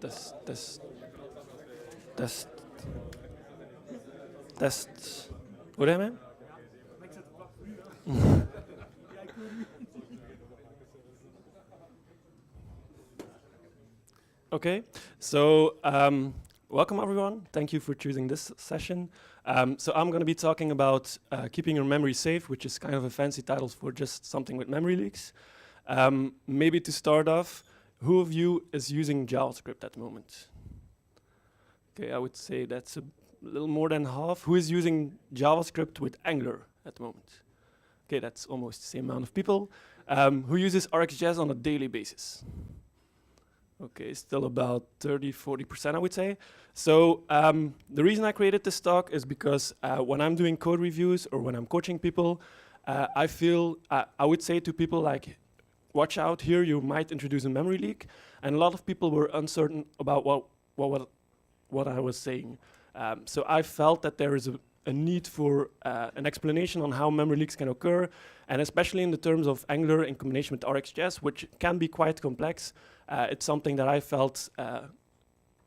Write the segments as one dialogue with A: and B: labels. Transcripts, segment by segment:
A: Test. Test. Test. Hoor jij mij? Okay, so welcome everyone. Thank you for choosing this session. So I'm going to be talking about keeping your memory safe, which is kind of a fancy title for just something with memory leaks. Maybe to start off, who of you is using JavaScript at the moment? Okay, I would say that's a little more than half. Who is using JavaScript with Angular at the moment? Okay, that's almost the same amount of people. Who uses RxJS on a daily basis? Okay, still about 30–40%, I would say. So the reason I created this talk is because when I'm doing code reviews or when I'm coaching people, I feel I would say to people like, watch out here, you might introduce a memory leak. And a lot of people were uncertain about what I was saying. So I felt that there is a need for an explanation on how memory leaks can occur, and especially in the terms of Angular in combination with RxJS, which can be quite complex. It's something that I felt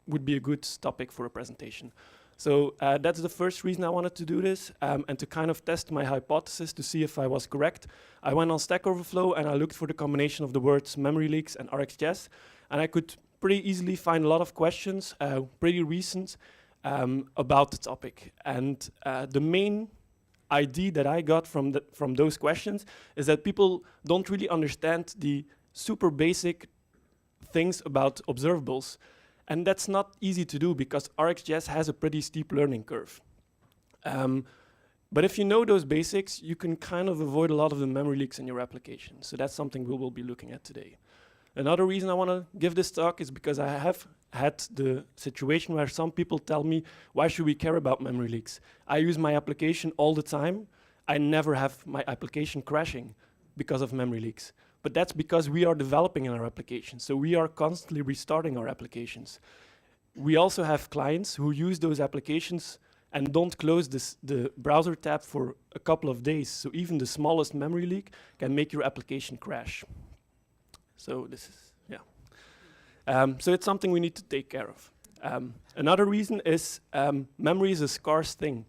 A: would be a good topic for a presentation. So that's the first reason I wanted to do this, and to kind of test my hypothesis to see if I was correct. I went on Stack Overflow and I looked for the combination of the words memory leaks and RxJS, and I could pretty easily find a lot of questions, pretty recent, about the topic. And the main idea that I got from those questions is that people don't really understand the super basic things about observables. And that's not easy to do because RxJS has a pretty steep learning curve. But if you know those basics, you can kind of avoid a lot of the memory leaks in your application. So that's something we will be looking at today. Another reason I want to give this talk is because I have had the situation where some people tell me, why should we care about memory leaks? I use my application all the time. I never have my application crashing because of memory leaks. But that's because we are developing in our application. So we are constantly restarting our applications. We also have clients who use those applications and don't close the browser tab for a couple of days. So even the smallest memory leak can make your application crash. So this is, yeah. So it's something we need to take care of. Another reason is memory is a scarce thing.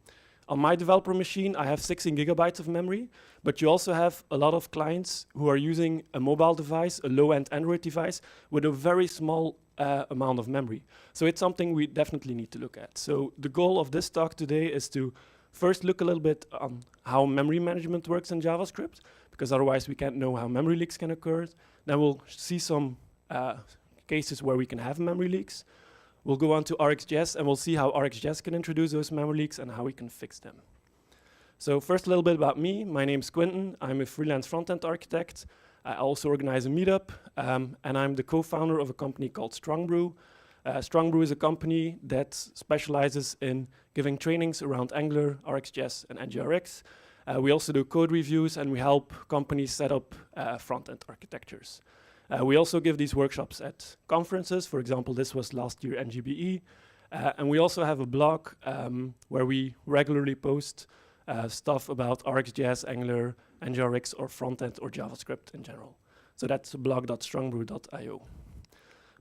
A: On my developer machine, I have 16 gigabytes of memory, but you also have a lot of clients who are using a mobile device, a low-end Android device, with a very small amount of memory. So it's something we definitely need to look at. So the goal of this talk today is to first look a little bit on how memory management works in JavaScript, because otherwise we can't know how memory leaks can occur. Then we'll see some cases where we can have memory leaks. We'll go on to RxJS and we'll see how RxJS can introduce those memory leaks and how we can fix them. So first a little bit about me. My name's Kwinten. I'm a freelance front-end architect. I also organize a meetup, and I'm the co-founder of a company called Strongbrew. Strongbrew is a company that specializes in giving trainings around Angular, RxJS, and NGRX. We also do code reviews and we help companies set up front-end architectures. We also give these workshops at conferences. For example, this was last year NGBE. And we also have a blog where we regularly post stuff about RxJS, Angular, NGRX, or frontend or JavaScript in general. So that's blog.strongbrew.io.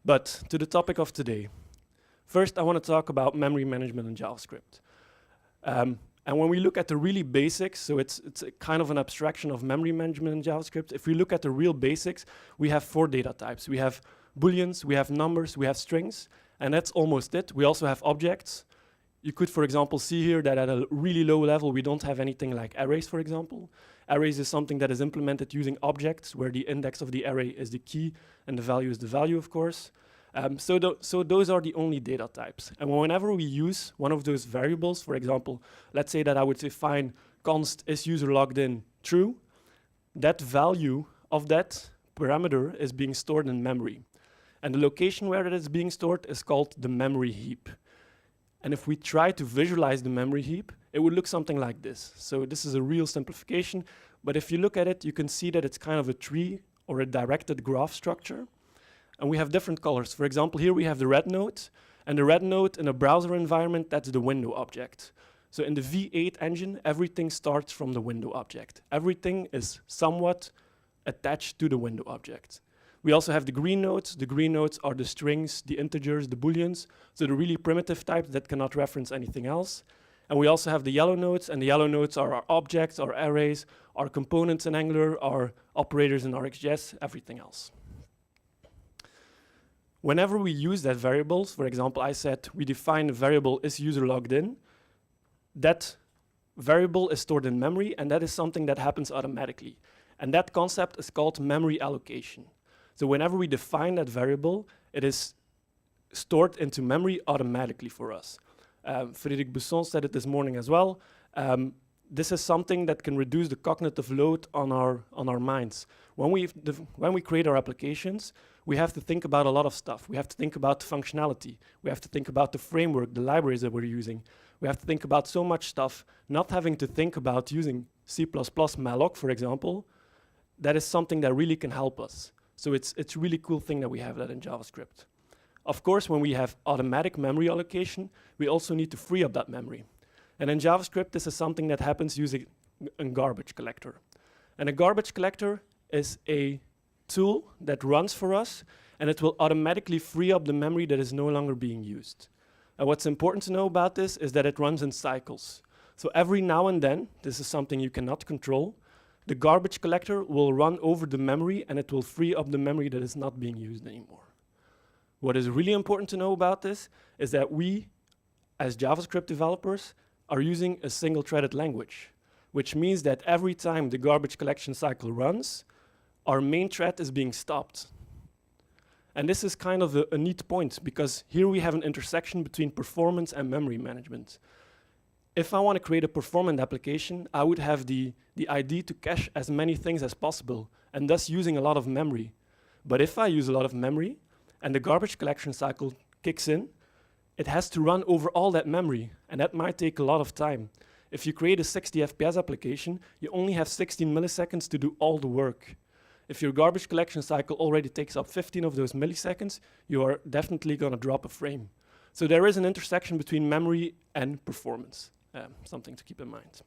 A: But to the topic of today. First, I want to talk about memory management in JavaScript. And when we look at the really basics, so it's a kind of an abstraction of memory management in JavaScript. If we look at the real basics, we have 4 data types. We have booleans, we have numbers, we have strings, and that's almost it. We also have objects. You could, for example, see here that at a really low level, we don't have anything like arrays, for example. Arrays is something that is implemented using objects, where the index of the array is the key, and the value is the value, of course. So those are the only data types. And whenever we use one of those variables, for example, let's say that I would define const is user logged in true, that value of that parameter is being stored in memory. And the location where it is being stored is called the memory heap. And if we try to visualize the memory heap, it would look something like this. So this is a real simplification, but if you look at it, you can see that it's kind of a tree or a directed graph structure. And we have different colors. For example, here we have the red node, and the red node in a browser environment, that's the window object. So in the V8 engine, everything starts from the window object. Everything is somewhat attached to the window object. We also have the green nodes. The green nodes are the strings, the integers, the booleans, so the really primitive types that cannot reference anything else. And we also have the yellow nodes, and the yellow nodes are our objects, our arrays, our components in Angular, our operators in RxJS, everything else. Whenever we use that variables, for example, I said we define a variable is user logged in, that variable is stored in memory, and that is something that happens automatically. And that concept is called memory allocation. So whenever we define that variable, it is stored into memory automatically for us. Frédéric Busson said it this morning as well. This is something that can reduce the cognitive load on our minds. When we create our applications, we have to think about a lot of stuff. We have to think about the functionality. We have to think about the framework, the libraries that we're using. We have to think about so much stuff, not having to think about using C++ malloc, for example. That is something that really can help us. So it's a really cool thing that we have that in JavaScript. Of course, when we have automatic memory allocation, we also need to free up that memory. And in JavaScript, this is something that happens using a garbage collector. And a garbage collector is a tool that runs for us, and it will automatically free up the memory that is no longer being used. And what's important to know about this is that it runs in cycles. So every now and then, this is something you cannot control, the garbage collector will run over the memory, and it will free up the memory that is not being used anymore. What is really important to know about this is that we, as JavaScript developers, are using a single-threaded language, which means that every time the garbage collection cycle runs, our main thread is being stopped. And this is kind of a neat point, because here we have an intersection between performance and memory management. If I want to create a performant application, I would have the idea to cache as many things as possible, and thus using a lot of memory. But if I use a lot of memory, and the garbage collection cycle kicks in, it has to run over all that memory, and that might take a lot of time. If you create a 60 FPS application, you only have 16 milliseconds to do all the work. If your garbage collection cycle already takes up 15 of those milliseconds, you are definitely going to drop a frame. So there is an intersection between memory and performance, something to keep in mind.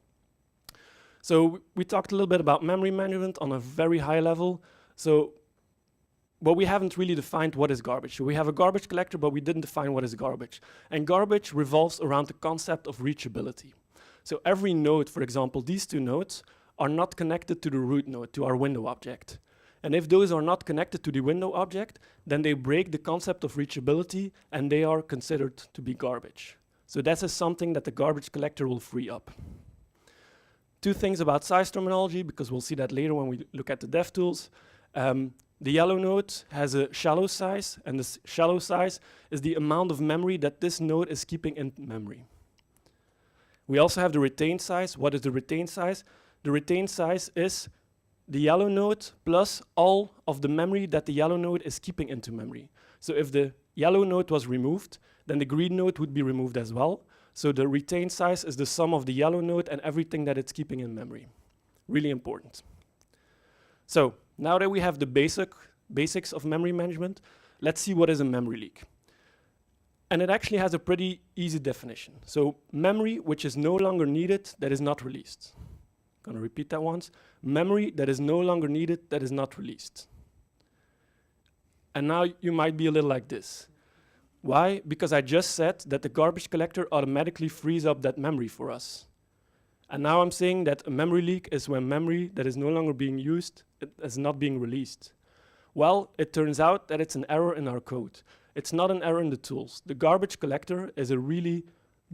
A: So we talked a little bit about memory management on a very high level. But we haven't really defined what is garbage. So we have a garbage collector, but we didn't define what is garbage. And garbage revolves around the concept of reachability. So every node, for example, these two nodes, are not connected to the root node, to our window object. And if those are not connected to the window object, then they break the concept of reachability, and they are considered to be garbage. So that is something that the garbage collector will free up. Two things about size terminology, because we'll see that later when we look at the dev tools. The yellow node has a shallow size, and this shallow size is the amount of memory that this node is keeping in memory. We also have the retained size. What is the retained size? The retained size is the yellow node plus all of the memory that the yellow node is keeping into memory. So if the yellow node was removed, then the green node would be removed as well. So the retained size is the sum of the yellow node and everything that it's keeping in memory. Really important. So now that we have the basics of memory management, let's see what is a memory leak. And it actually has a pretty easy definition. So memory which is no longer needed, that is not released. I'm gonna repeat that once. Memory that is no longer needed, that is not released. And now you might be a little like this. Why? Because I just said that the garbage collector automatically frees up that memory for us. And now I'm saying that a memory leak is when memory that is no longer being used is not being released. Well, it turns out that it's an error in our code. It's not an error in the tools. The garbage collector is a really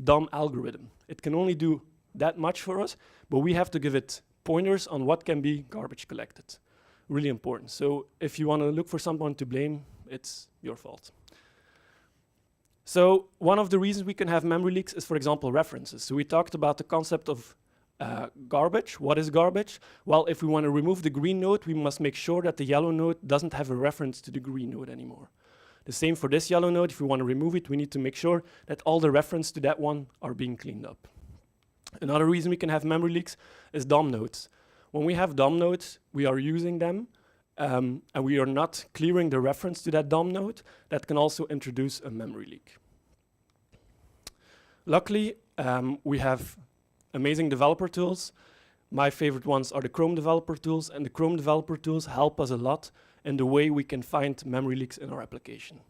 A: dumb algorithm. It can only do that much for us, but we have to give it pointers on what can be garbage collected. Really important. So if you want to look for someone to blame, it's your fault. So one of the reasons we can have memory leaks is, for example, references. So we talked about the concept of garbage. What is garbage? Well, if we want to remove the green node, we must make sure that the yellow node doesn't have a reference to the green node anymore. The same for this yellow node. If we want to remove it, we need to make sure that all the reference to that one are being cleaned up. Another reason we can have memory leaks is DOM nodes. When we have DOM nodes, we are using them, and we are not clearing the reference to that DOM node. That can also introduce a memory leak. Luckily, we have amazing developer tools. My favorite ones are the Chrome developer tools, and the Chrome developer tools help us a lot in the way we can find memory leaks in our application.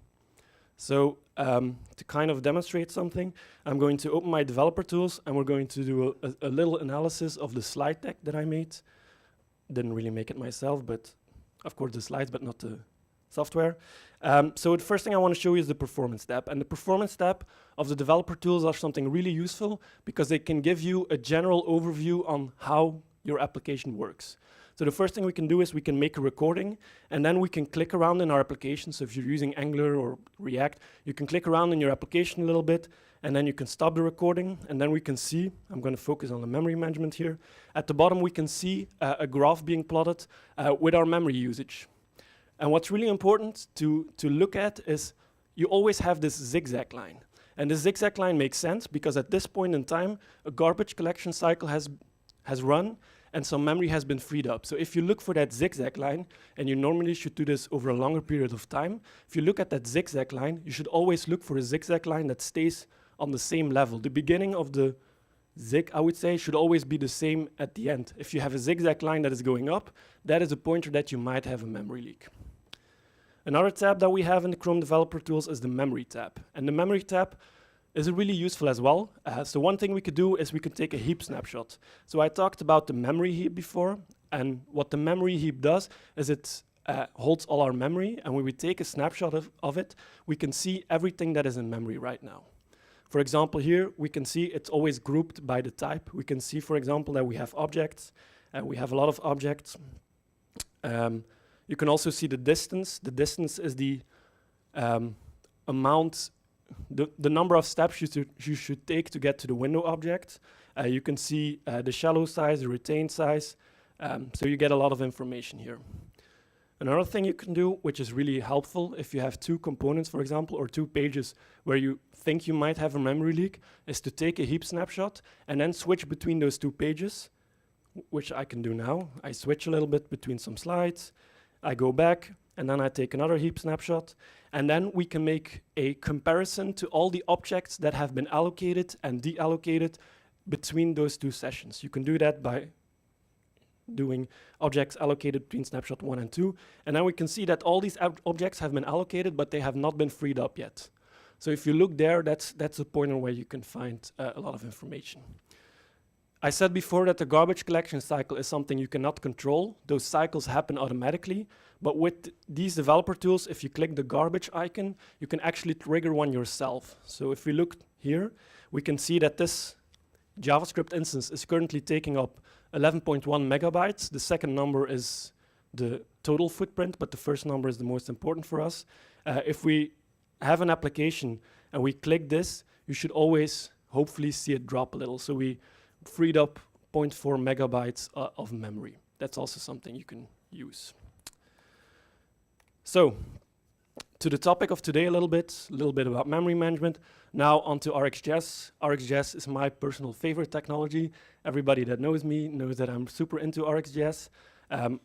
A: So to kind of demonstrate something, I'm going to open my developer tools and we're going to do a little analysis of the slide deck that I made. Didn't really make it myself, but of course the slides, but not the software. So the first thing I want to show you is the performance tab. And the performance tab of the developer tools are something really useful because they can give you a general overview on how your application works. So the first thing we can do is we can make a recording, and then we can click around in our application. So if you're using Angular or React, you can click around in your application a little bit, and then you can stop the recording, and then we can see, I'm going to focus on the memory management here. At the bottom, we can see a graph being plotted with our memory usage. And what's really important to look at is you always have this zigzag line. And this zigzag line makes sense because at this point in time, a garbage collection cycle has run, and some memory has been freed up. So if you look for that zigzag line, and you normally should do this over a longer period of time, if you look at that zigzag line, you should always look for a zigzag line that stays on the same level. The beginning of the zig, I would say, should always be the same at the end. If you have a zigzag line that is going up, that is a pointer that you might have a memory leak. Another tab that we have in the Chrome Developer Tools is the Memory tab. And the Memory tab is really useful as well. So one thing we could do is we could take a heap snapshot. So I talked about the memory heap before, and what the memory heap does is it holds all our memory, and when we take a snapshot of it, we can see everything that is in memory right now. For example, here we can see it's always grouped by the type. We can see, for example, that we have objects, we have a lot of objects. You can also see the distance. The distance is the amount, the number of steps you should take to get to the window object. You can see the shallow size, the retained size, so you get a lot of information here. Another thing you can do, which is really helpful if you have two components, for example, or two pages where you think you might have a memory leak, is to take a heap snapshot and then switch between those two pages, which I can do now. I switch a little bit between some slides, I go back, and then I take another heap snapshot, and then we can make a comparison to all the objects that have been allocated and deallocated between those two sessions. You can do that by doing objects allocated between snapshot 1 and 2, and then we can see that all these objects have been allocated, but they have not been freed up yet. So if you look there, that's a pointer where you can find a lot of information. I said before that the garbage collection cycle is something you cannot control. Those cycles happen automatically, but with these developer tools, if you click the garbage icon, you can actually trigger one yourself. So if we look here, we can see that this JavaScript instance is currently taking up 11.1 megabytes. The second number is the total footprint, but the first number is the most important for us. If we have an application and we click this, you should always hopefully see it drop a little. So we freed up 0.4 megabytes of memory. That's also something you can use. So, to the topic of today a little bit about memory management. Now onto RxJS. RxJS is my personal favorite technology. Everybody that knows me knows that I'm super into RxJS.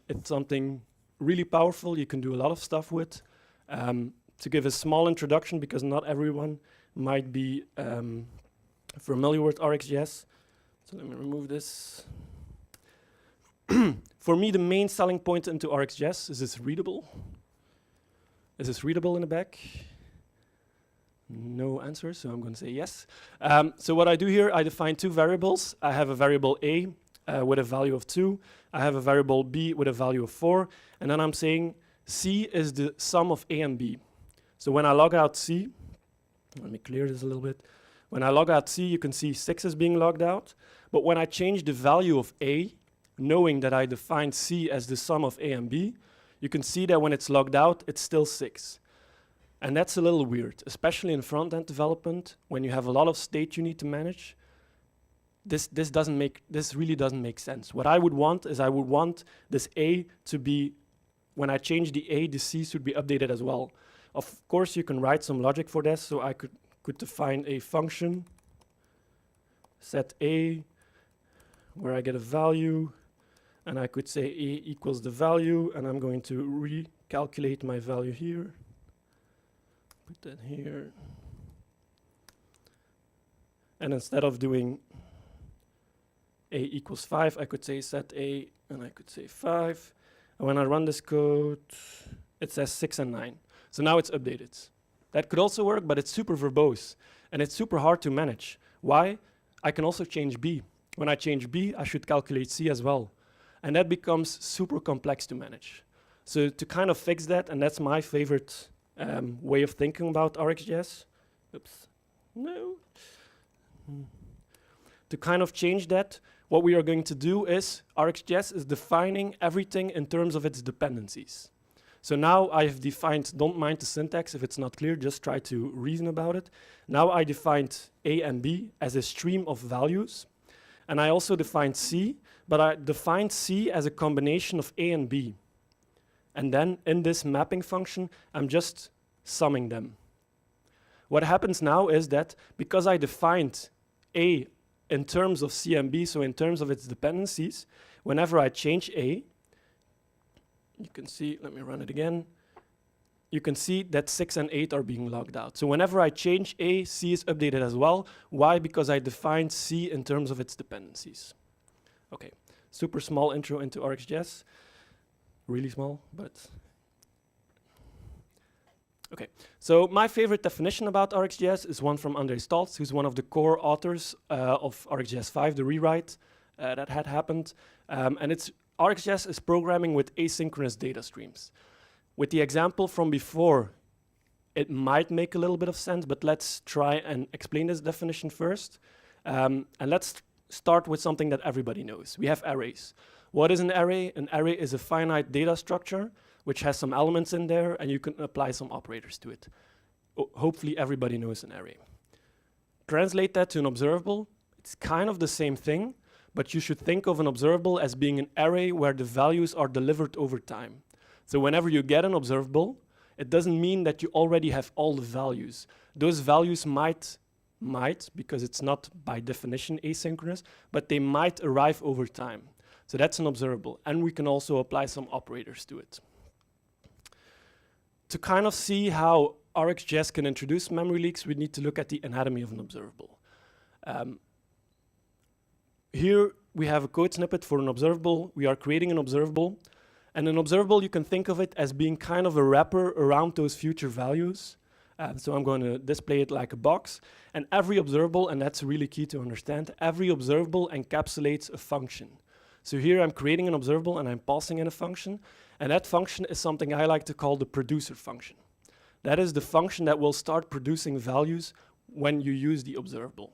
A: It's something really powerful you can do a lot of stuff with. To give a small introduction, because not everyone might be familiar with RxJS. So let me remove this. For me, the main selling point into RxJS is it's readable. Is this readable in the back? No answer, so I'm going to say yes. So what I do here, I define two variables. I have a variable A with a value of 2. I have a variable B with a value of 4. And then I'm saying C is the sum of A and B. So when I log out C, let me clear this a little bit. When I log out C, you can see 6 is being logged out. But when I change the value of A, knowing that I defined C as the sum of A and B, you can see that when it's logged out, it's still 6. And that's a little weird, especially in front-end development, when you have a lot of state you need to manage. This really doesn't make sense. What I would want is I would want this A to be, when I change the A, the C should be updated as well. Of course, you can write some logic for this, so I could define a function, set A, where I get a value, and I could say A equals the value, and I'm going to recalculate my value here. Put that here. And instead of doing A equals 5, I could say set A, and I could say 5. And when I run this code, it says 6 and 9. So now it's updated. That could also work, but it's super verbose. And it's super hard to manage. Why? I can also change B. When I change B, I should calculate C as well. And that becomes super complex to manage. So to kind of fix that, and that's my favorite way of thinking about RxJS. Oops. No. To kind of change that, what we are going to do is RxJS is defining everything in terms of its dependencies. So now I've defined, don't mind the syntax if it's not clear, just try to reason about it. Now I defined A and B as a stream of values. And I also defined C, but I defined C as a combination of A and B. And then in this mapping function, I'm just summing them. What happens now is that because I defined A in terms of C and B, so in terms of its dependencies, whenever I change A, you can see, let me run it again, you can see that 6 and 8 are being logged out. So whenever I change A, C is updated as well. Why? Because I defined C in terms of its dependencies. Okay, super small intro into RxJS. Really small, but... Okay, so my favorite definition about RxJS is one from André Stoltz, who's one of the core authors of RxJS 5, the rewrite that had happened. And it's RxJS is programming with asynchronous data streams. With the example from before, it might make a little bit of sense, but let's try and explain this definition first. And let's start with something that everybody knows. We have arrays. What is an array? An array is a finite data structure which has some elements in there, and you can apply some operators to it. Hopefully everybody knows an array. Translate that to an observable. It's kind of the same thing, but you should think of an observable as being an array where the values are delivered over time. So whenever you get an observable, it doesn't mean that you already have all the values. Those values might, because it's not by definition asynchronous, but they might arrive over time. So that's an observable, and we can also apply some operators to it. To kind of see how RxJS can introduce memory leaks, we need to look at the anatomy of an observable. Here we have a code snippet for an observable. We are creating an observable. And an observable, you can think of it as being kind of a wrapper around those future values. So I'm going to display it like a box. And every observable, and that's really key to understand, every observable encapsulates a function. So here I'm creating an observable and I'm passing in a function. And that function is something I like to call the producer function. That is the function that will start producing values when you use the observable.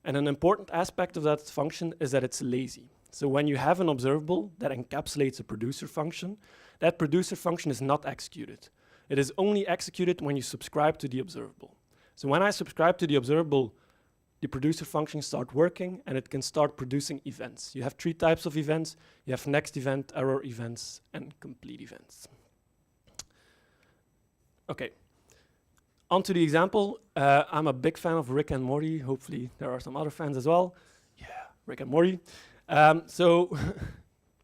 A: And an important aspect of that function is that it's lazy. So when you have an observable that encapsulates a producer function, that producer function is not executed. It is only executed when you subscribe to the observable. So when I subscribe to the observable, the producer function starts working and it can start producing events. You have 3 types of events. You have next event, error events, and complete events. Okay, on to the example. I'm a big fan of Rick and Morty. Hopefully there are some other fans as well. Yeah, Rick and Morty. So,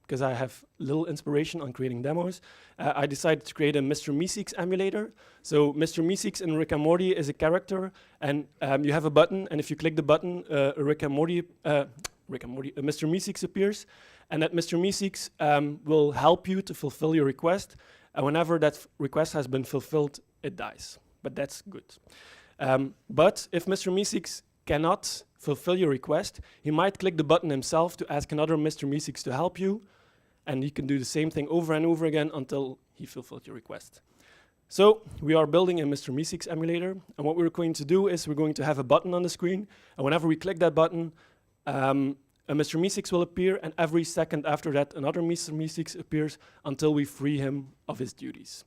A: because I have little inspiration on creating demos, I decided to create a Mr. Meeseeks emulator. So Mr. Meeseeks in Rick and Morty is a character, and you have a button, and if you click the button, a Mr. Meeseeks appears, and that Mr. Meeseeks will help you to fulfill your request, and whenever that request has been fulfilled, it dies. But that's good. But if Mr. Meeseeks cannot fulfill your request, he might click the button himself to ask another Mr. Meeseeks to help you, and he can do the same thing over and over again until he fulfilled your request. So we are building a Mr. Meeseeks emulator, and what we're going to do is we're going to have a button on the screen, and whenever we click that button, a Mr. Meeseeks will appear, and every second after that, another Mr. Meeseeks appears until we free him of his duties.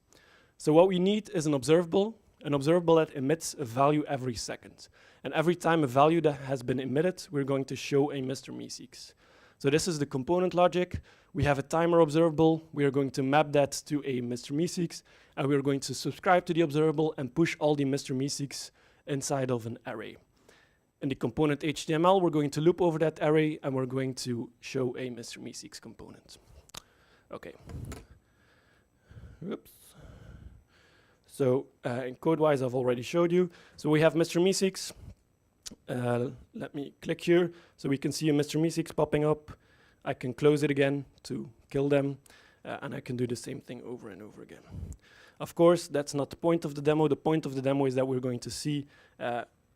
A: So what we need is an observable that emits a value every second. And every time a value that has been emitted, we're going to show a Mr. Meeseeks. So this is the component logic. We have a timer observable. We are going to map that to a Mr. Meeseeks, and we're going to subscribe to the observable and push all the Mr. Meeseeks inside of an array. In the component HTML, we're going to loop over that array, and we're going to show a Mr. Meeseeks component. Okay. Oops. So in code-wise, I've already showed you. So we have Mr. Meeseeks. Let me click here so we can see a Mr. Meeseeks popping up. I can close it again to kill them. and I can do the same thing over and over again. Of course, that's not the point of the demo. The point of the demo is that we're going to see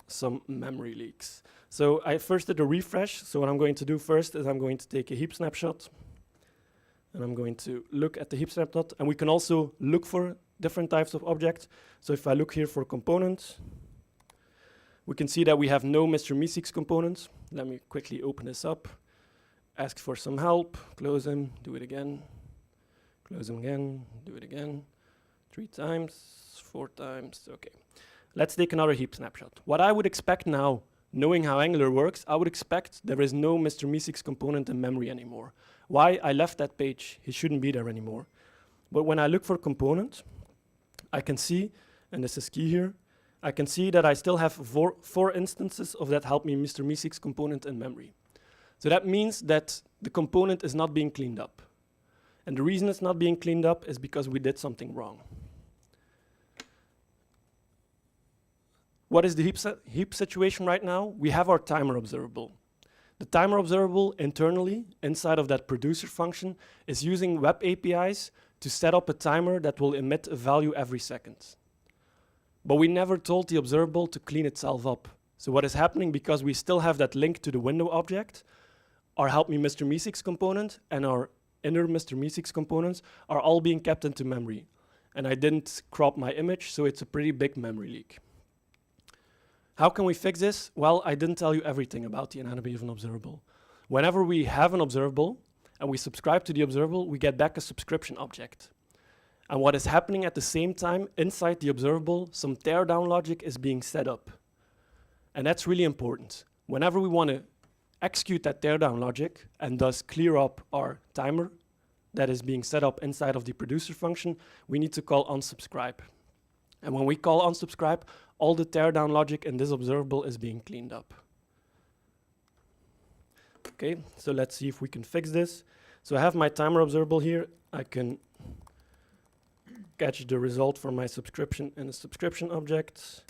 A: some memory leaks. So I first did a refresh. So what I'm going to do first is I'm going to take a heap snapshot, and I'm going to look at the heap snapshot, and we can also look for different types of objects. So if I look here for components, we can see that we have no Mr. meeseeks components. Let me quickly open this up, ask for some help, close him, do it again, close him again, do it again, 3 times, 4 times, okay. Let's take another heap snapshot. What I would expect now, knowing how Angular works, I would expect there is no Mr. meeseeks component in memory anymore. Why? I left that page, he shouldn't be there anymore. But when I look for component, I can see, and this is key here, I can see that I still have four instances of that help me Mr. meeseeks component in memory. So that means that the component is not being cleaned up. And the reason it's not being cleaned up is because we did something wrong. What is the heap situation right now? We have our timer observable. The timer observable internally, inside of that producer function, is using web APIs to set up a timer that will emit a value every second. But we never told the observable to clean itself up. So what is happening, because we still have that link to the window object, our help me Mr. meeseeks component and our inner Mr. meeseeks components are all being kept into memory. And I didn't crop my image, so it's a pretty big memory leak. How can we fix this? Well, I didn't tell you everything about the anatomy of an observable. Whenever we have an observable and we subscribe to the observable, we get back a subscription object. And what is happening at the same time, inside the observable, some teardown logic is being set up. And that's really important. Whenever we want to execute that teardown logic and thus clear up our timer that is being set up inside of the producer function, we need to call unsubscribe. And when we call unsubscribe, all the teardown logic in this observable is being cleaned up. Okay, so let's see if we can fix this. So I have my timer observable here. I can catch the result for my subscription in a subscription object,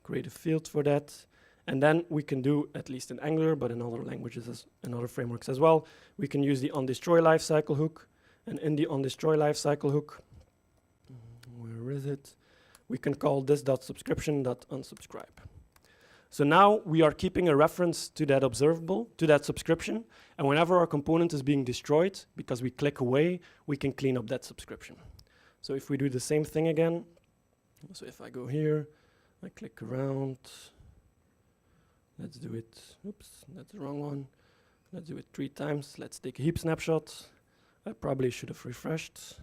A: create a field for that, and then we can do, at least in Angular, but in other languages and other frameworks as well, we can use the onDestroy lifecycle hook, and in the onDestroy lifecycle hook, where is it? We can call this.subscription.unsubscribe. So now we are keeping a reference to that observable, to that subscription, and whenever our component is being destroyed, because we click away, we can clean up that subscription. So if we do the same thing again, so if I go here, I click around, let's do it, oops, that's the wrong one. Let's do it 3 times. Let's take a heap snapshot. I probably should have refreshed.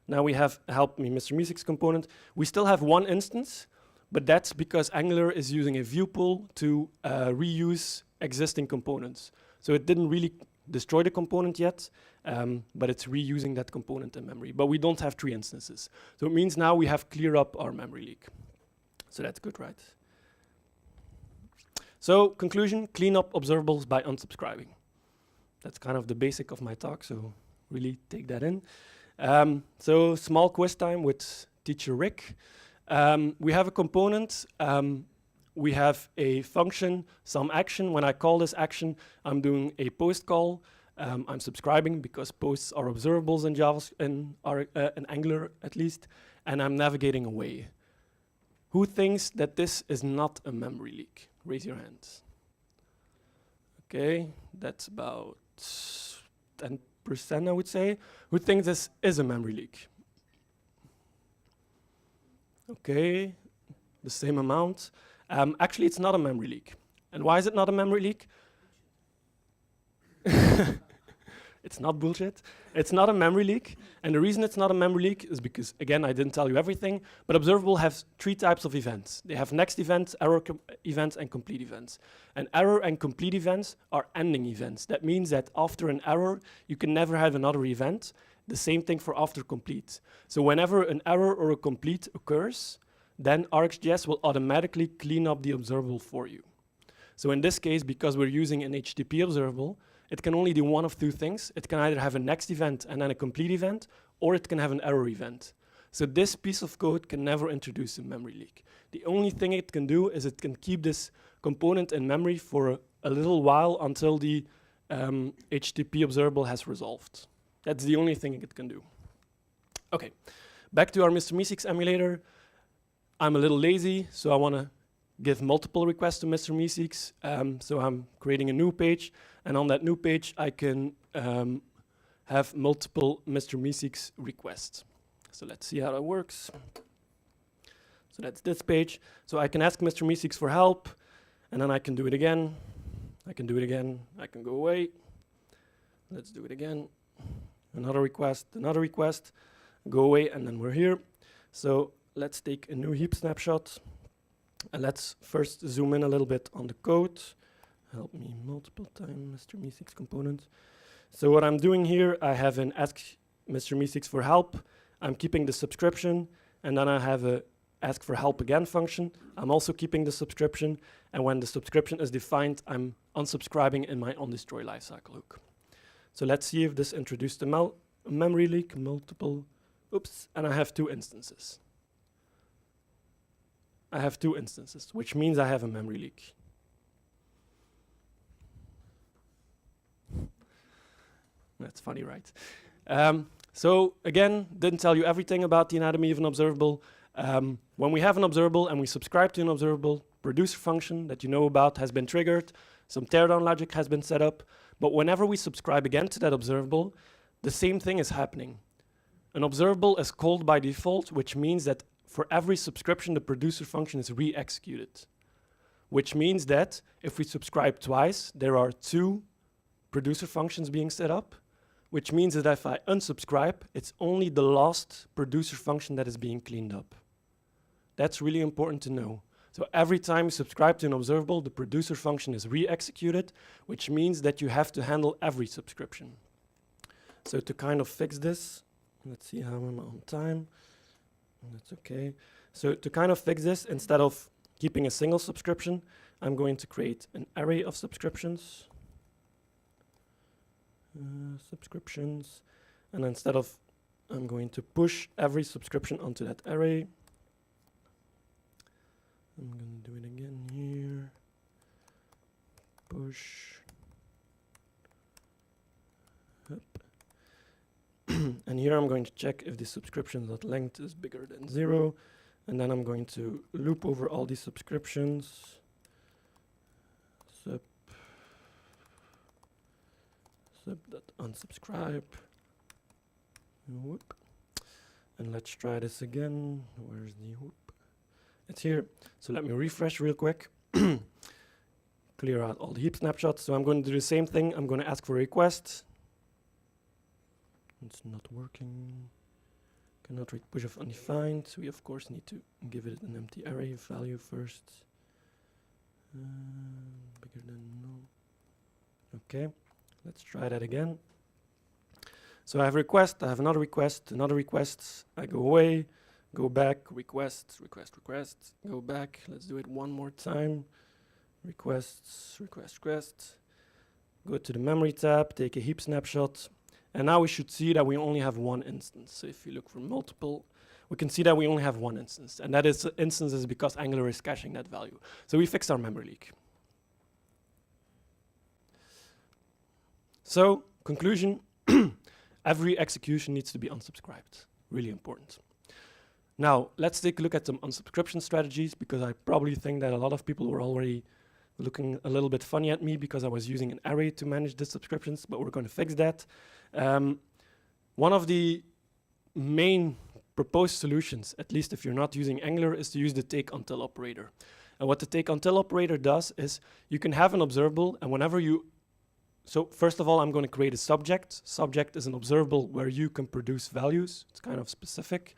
A: Now we have help me Mr. meeseeks component. We still have one instance, but that's because Angular is using a view pool to reuse existing components. So it didn't really destroy the component yet, but it's reusing that component in memory. But we don't have 3 instances. So it means now we have cleared up our memory leak. So that's good, right? So conclusion, clean up observables by unsubscribing. That's kind of the basic of my talk, so really take that in. So small quiz time with teacher Rick. We have a component. We have a function, some action. When I call this action, I'm doing a post call. I'm subscribing because posts are observables in Java, in Angular at least, and I'm navigating away. Who thinks that this is not a memory leak? Raise your hands. Okay, that's about 10%, I would say. Who thinks this is a memory leak? Okay, the same amount. Actually, it's not a memory leak. And why is it not a memory leak? It's not bullshit. It's not a memory leak. And the reason it's not a memory leak is because, again, I didn't tell you everything, but Observable has 3 types of events. They have next events, error events, and complete events. And error and complete events are ending events. That means that after an error, you can never have another event. The same thing for after complete. So whenever an error or a complete occurs, then RxJS will automatically clean up the observable for you. So in this case, because we're using an HTTP observable, it can only do one of 2 things. It can either have a next event and then a complete event, or it can have an error event. So this piece of code can never introduce a memory leak. The only thing it can do is it can keep this component in memory for a little while until the HTTP observable has resolved. That's the only thing it can do. Okay, back to our Mr. Meeseeks emulator. I'm a little lazy, so I want to give multiple requests to Mr. Meeseeks. So I'm creating a new page, and on that new page, I can have multiple Mr. Meeseeks requests. So let's see how that works. So that's this page. So I can ask Mr. Meeseeks for help, and then I can do it again. I can do it again. I can go away. Let's do it again. Another request, go away, and then we're here. So let's take a new heap snapshot. And let's first zoom in a little bit on the code. Help me multiple times, Mr. Meeseeks component. So what I'm doing here, I have an ask Mr. Meeseeks for help. I'm keeping the subscription, and then I have a ask for help again function. I'm also keeping the subscription, and when the subscription is defined, I'm unsubscribing in my onDestroy lifecycle hook. So let's see if this introduced a memory leak, multiple, oops, and I have two instances. I have two instances, which means I have a memory leak. That's funny, right? So again, didn't tell you everything about the anatomy of an observable. When we have an observable and we subscribe to an observable, producer function that you know about has been triggered, some teardown logic has been set up, but whenever we subscribe again to that observable, the same thing is happening. An observable is called by default, which means that for every subscription, the producer function is re-executed, which means that if we subscribe twice, there are two producer functions being set up, which means that if I unsubscribe, it's only the last producer function that is being cleaned up. That's really important to know. So every time you subscribe to an observable, the producer function is re-executed, which means that you have to handle every subscription. So to kind of fix this, let's see how I'm on time. That's okay. So to kind of fix this, instead of keeping a single subscription, I'm going to create an array of subscriptions. And instead of, I'm going to push every subscription onto that array. I'm going to do it again here. Push. Up. And here I'm going to check if the subscription.length is bigger than 0. And then I'm going to loop over all these subscriptions. Sub.unsubscribe. Whoop. And let's try this again. Where's the whoop? It's here. So let me refresh real quick. Clear out all the heap snapshots. So I'm going to do the same thing. I'm going to ask for a request. It's not working. Cannot read push of undefined. So we of course need to give it an empty array value first. Bigger than no. Okay. Let's try that again. So I have a request, I have another request, I go away, go back, request, go back. Let's do it one more time. Requests, go to the memory tab, take a heap snapshot, and now we should see that we only have one instance. So if you look for multiple, we can see that we only have one instance, and that instance is because Angular is caching that value. So we fixed our memory leak. So, conclusion, every execution needs to be unsubscribed. Really important. Now, let's take a look at some unsubscription strategies, because I probably think that a lot of people were already looking a little bit funny at me because I was using an array to manage the subscriptions, but we're going to fix that. One of the main proposed solutions, at least if you're not using Angular, is to use the take until operator. And what the take until operator does is you can have an observable, and whenever you So first of all, I'm going to create a subject. Subject is an observable where you can produce values. It's kind of specific.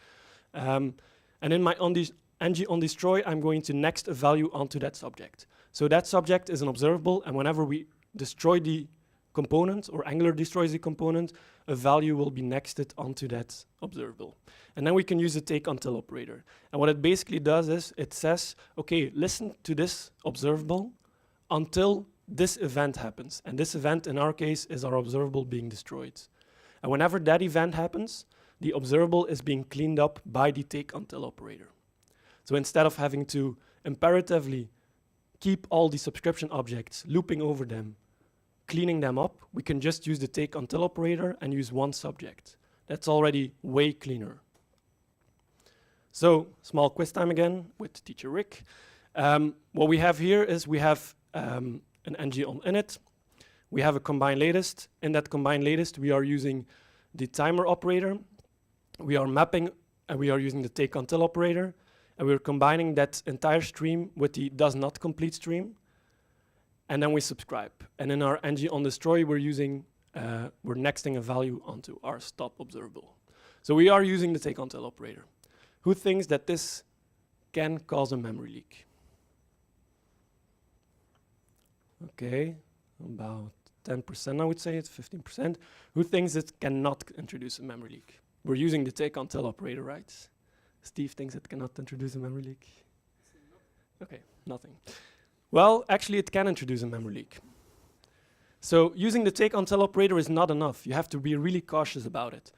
A: And in my onDestroy, I'm going to next a value onto that subject. So that subject is an observable, and whenever we destroy the component, or Angular destroys the component, a value will be nexted onto that observable. And then we can use the take until operator. And what it basically does is it says, okay, listen to this observable until this event happens. And this event, in our case, is our observable being destroyed. And whenever that event happens, the observable is being cleaned up by the take until operator. So instead of having to imperatively keep all the subscription objects, looping over them, cleaning them up, we can just use the take until operator and use one subject. That's already way cleaner. So, small quiz time again with teacher Rick. What we have here is we have an ng on init. We have a combine latest. In that combine latest, we are using the timer operator. We are mapping, and we are using the take until operator. And we're combining that entire stream with the does not complete stream. And then we subscribe. And in our ng on destroy, we're nexting a value onto our stop observable. So we are using the take until operator. Who thinks that this can cause a memory leak? Okay, about 10%, I would say, it's 15%. Who thinks it cannot introduce a memory leak? We're using the take until operator, right? Steve thinks it cannot introduce a memory leak. Okay, nothing. Well, actually, it can introduce a memory leak. So using the take until operator is not enough. You have to be really cautious about it.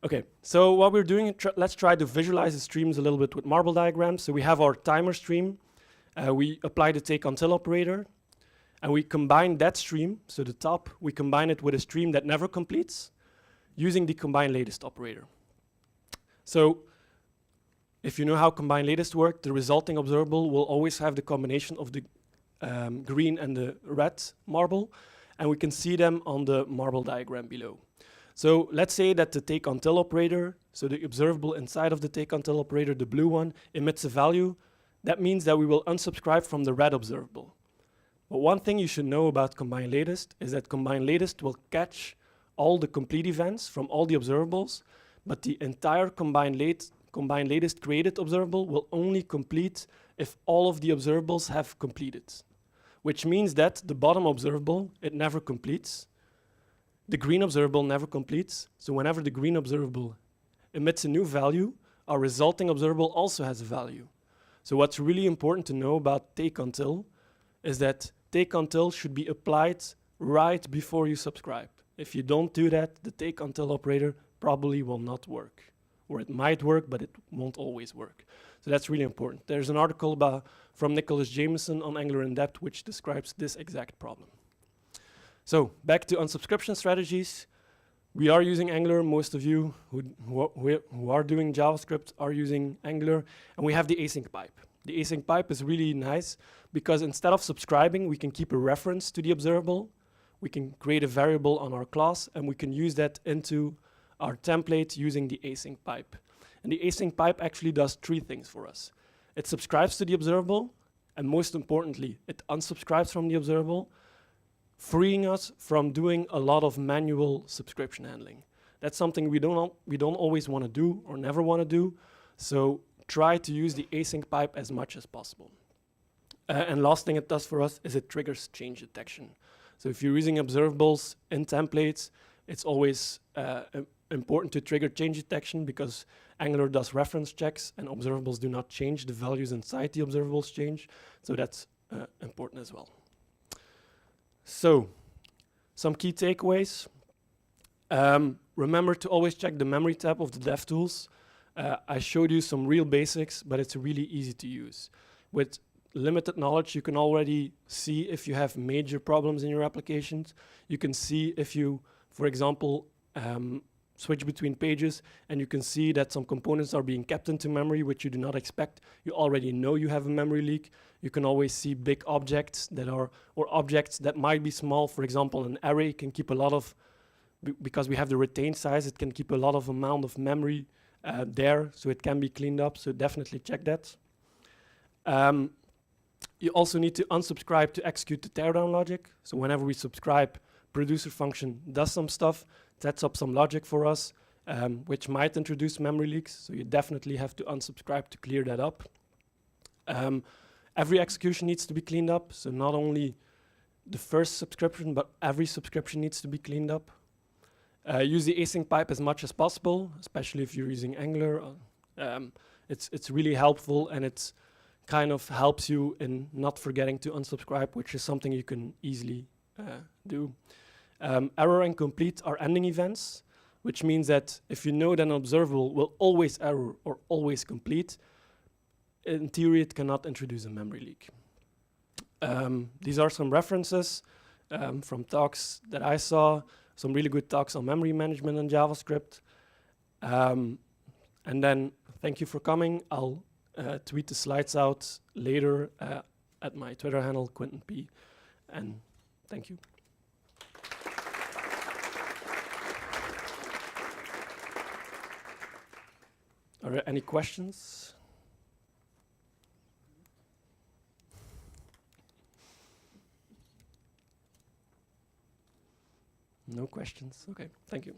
A: Okay, so what we're doing, let's try to visualize the streams a little bit with marble diagrams. So we have our timer stream. We apply the take until operator. And we combine that stream, so the top, we combine it with a stream that never completes using the combine latest operator. So if you know how combine latest works, the resulting observable will always have the combination of the green and the red marble. And we can see them on the marble diagram below. So let's say that the take until operator, so the observable inside of the take until operator, the blue one, emits a value. That means that we will unsubscribe from the red observable. But one thing you should know about combine latest is that combine latest will catch all the complete events from all the observables, but the entire combine latest created observable will only complete if all of the observables have completed, which means that the bottom observable, it never completes. The green observable never completes, so whenever the green observable emits a new value, our resulting observable also has a value. So what's really important to know about take until is that take until should be applied right before you subscribe. If you don't do that, the take until operator probably will not work. Or it might work, but it won't always work. So that's really important. There's an article from Nicholas Jameson on Angular in Depth which describes this exact problem. So back to unsubscription strategies. We are using Angular. Most of you who are doing JavaScript are using Angular. And we have the async pipe. The async pipe is really nice because instead of subscribing, we can keep a reference to the observable. We can create a variable on our class, and we can use that into our template using the async pipe. And the async pipe actually does three things for us. It subscribes to the observable, and most importantly, it unsubscribes from the observable, freeing us from doing a lot of manual subscription handling. That's something we don't always want to do or never want to do. So try to use the async pipe as much as possible. And last thing it does for us is it triggers change detection. So if you're using observables in templates, it's always important to trigger change detection because Angular does reference checks and observables do not change. The values inside the observables change. So that's important as well. So, some key takeaways. Remember to always check the memory tab of the DevTools. I showed you some real basics, but it's really easy to use. With limited knowledge, you can already see if you have major problems in your applications. You can see if you, for example, switch between pages, and you can see that some components are being kept into memory, which you do not expect. You already know you have a memory leak. You can always see big objects that are, or objects that might be small. For example, an array can keep a lot of, because we have the retained size, it can keep a lot of amount of memory there, so it can be cleaned up, so definitely check that. You also need to unsubscribe to execute the teardown logic. So whenever we subscribe, producer function does some stuff, sets up some logic for us, which might introduce memory leaks. So you definitely have to unsubscribe to clear that up. Every execution needs to be cleaned up. So not only the first subscription, but every subscription needs to be cleaned up. Use the async pipe as much as possible, especially if you're using Angular. It's really helpful, and it's kind of helps you in not forgetting to unsubscribe, which is something you can easily do. Error and complete are ending events, which means that if you know that an observable will always error or always complete, in theory it cannot introduce a memory leak. These are some references from talks that I saw, some really good talks on memory management in JavaScript. And then thank you for coming. I'll tweet the slides out later at my Twitter handle, Kwinten P. And thank you. Are there any questions? No questions. Okay, thank you.